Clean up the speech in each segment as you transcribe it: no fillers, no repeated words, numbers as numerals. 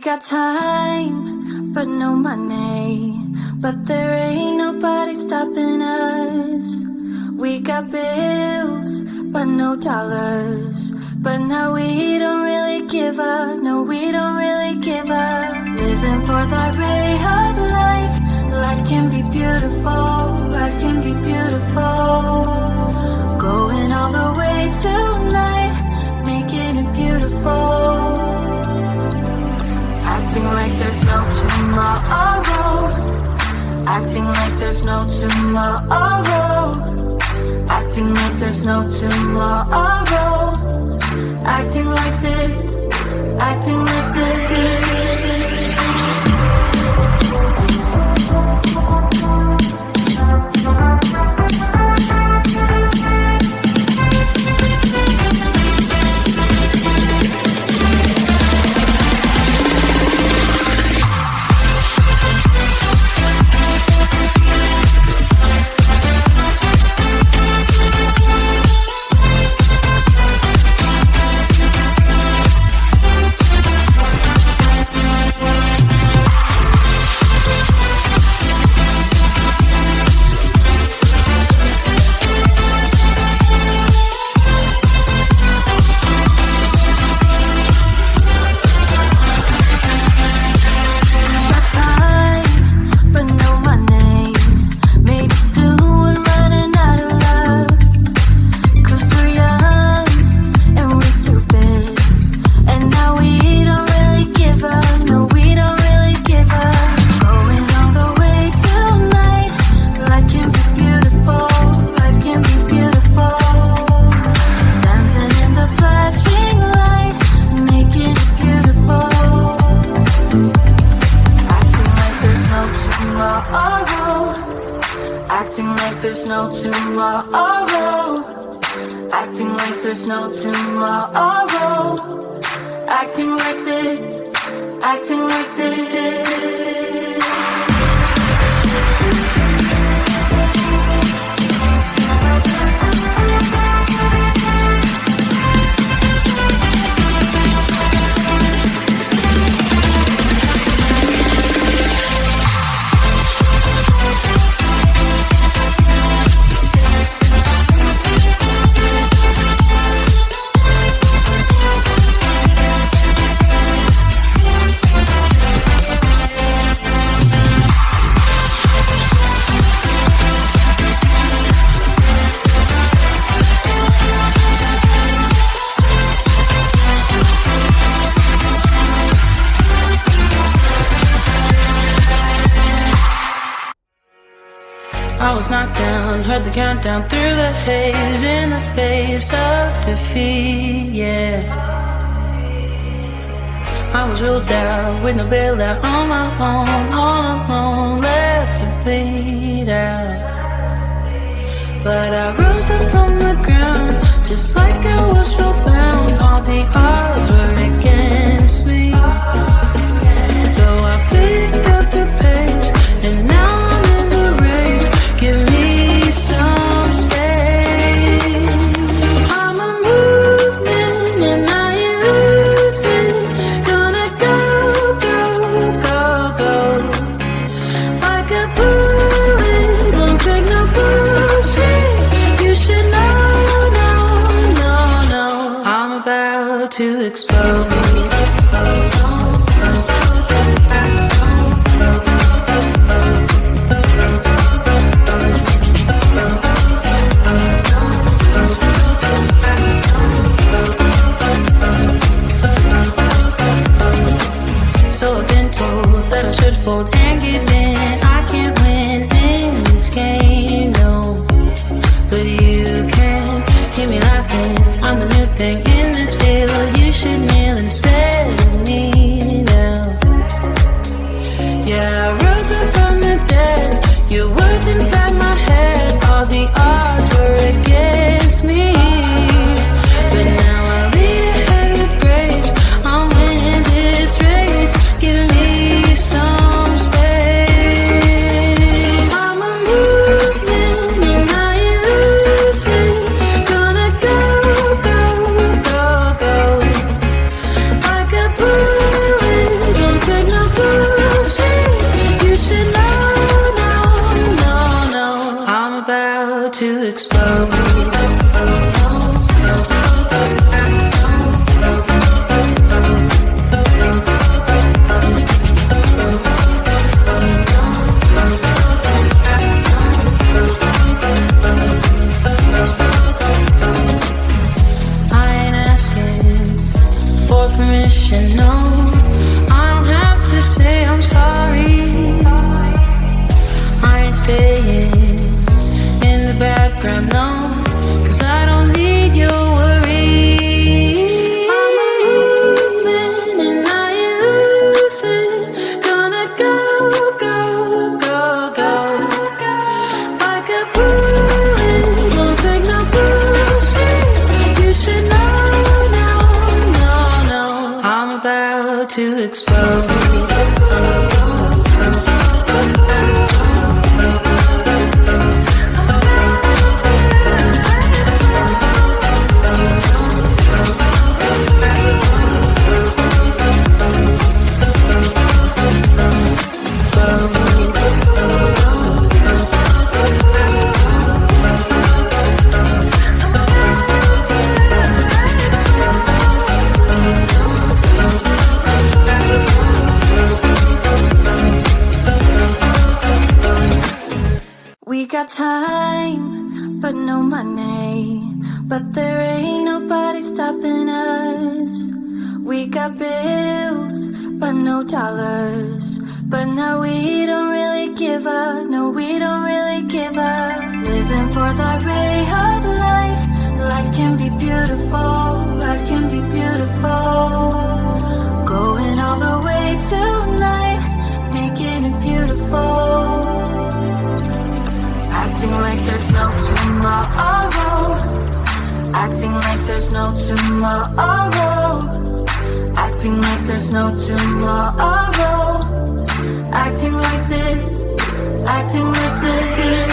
got time, but no money. But there ain't nobody stopping us. We got bills, but no dollars. But now we don't really give up. No, we don't really give up. Living for that ray of light. Life can be beautiful. Life can be beautiful. Going all the way tonight, making it beautiful. Acting like there's no tomorrow. Acting like there's no tomorrow. Acting like there's no tomorrow. Acting like this. Acting like this. I was knocked down, heard the countdown through the haze, in the face of defeat, yeah. I was ruled out, with no bailout, on my own, all alone, left to bleed out. But I rose up from the ground, just like I was profound. All the odds were against me, so I picked up the pace, and now I'm in the race. Give me some space. I'm a movement and I ain't losing. Gonna go, go, go, go. Like a bullet, won't take no bullshit. You should know, no, no, no. I'm about to explode. I should fold and give in. I can't win in this game, no. But you can hear me laughing. I'm the new thing in this field. You should kneel instead of me now. Yeah, I rose up from the dead. Your words inside my head. All the odds were against me, but now I'll lead ahead with grace. I'm winning this race. Give me some space. I'm a movement and I ain't losing. Gonna go, go, go, go. Like a bullet, don't about to explode. Permission, no, I don't have to say I'm sorry. I ain't staying in the background, no, 'cause I don't need your worry. I'm a human and I ain't losing. Gonna go, go, go, go. Like a bullet, won't take no bullshit. You should know. To explode. Got time, but no money. But there ain't nobody stopping us. We got bills, but no dollars. But now we don't really give up. No, we don't really give up. Living for that ray of light. Life can be beautiful. Life can be beautiful. Going all the way tonight, making it beautiful. Acting like there's no tomorrow. Acting like there's no tomorrow. Acting like there's no tomorrow. Acting like this. Acting like this.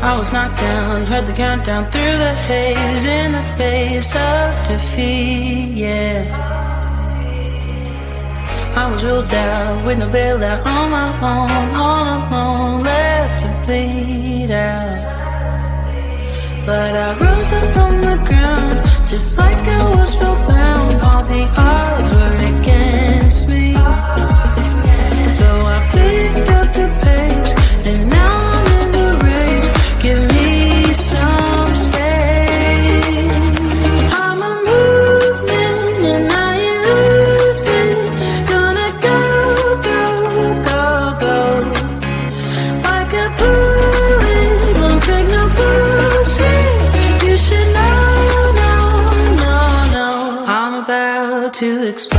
I was knocked down, heard the countdown through the haze, in the face of defeat, yeah. I was ruled out with no bailout, on my own, all alone, left to bleed out. But I rose up from the ground just like I was spellbound. All the odds were against me, so I picked up the pace, and now I'm in the race. Give me some space. I'm a movement and I ain't losing. Gonna go, go, go, go. Like a bullet, won't take no bullshit. You should know, no, no, no. I'm about to explode.